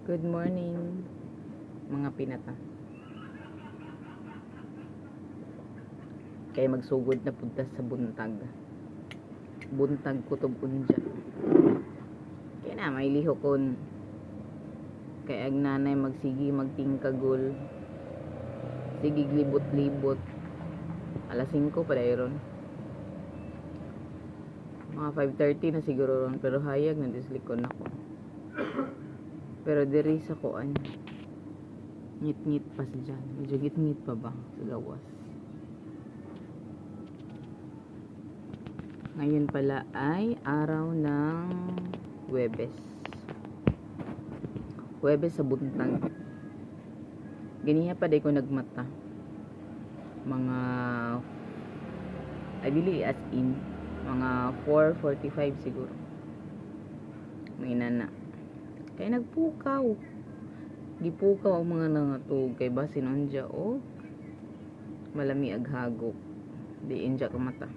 Good morning, mga pinata. Kaya magsugod na punta sa buntag. Buntag kutob unja. Kaya na, may lihokon. Kaya ang nanay magsigi magtingkagol. Sige libot-libot. Alas 5 pa dayron. Mga 5:30 na siguro ron. Pero hayag na dislikon ako. Pero diri sa kuan. Ngit-ngit pa siya dyan. Medyo ngit-ngit pa ba sa gawas. Ngayon pala ay araw ng Huwebes. Huwebes sa buntag. Ganiya pa day ko nagmata. Mga I believe as in mga 4:45 siguro. May nana. Kaya nagpukaw. Gipukaw ang mga nangatog kay basin unja o malami aghagok. Di inja ka mata.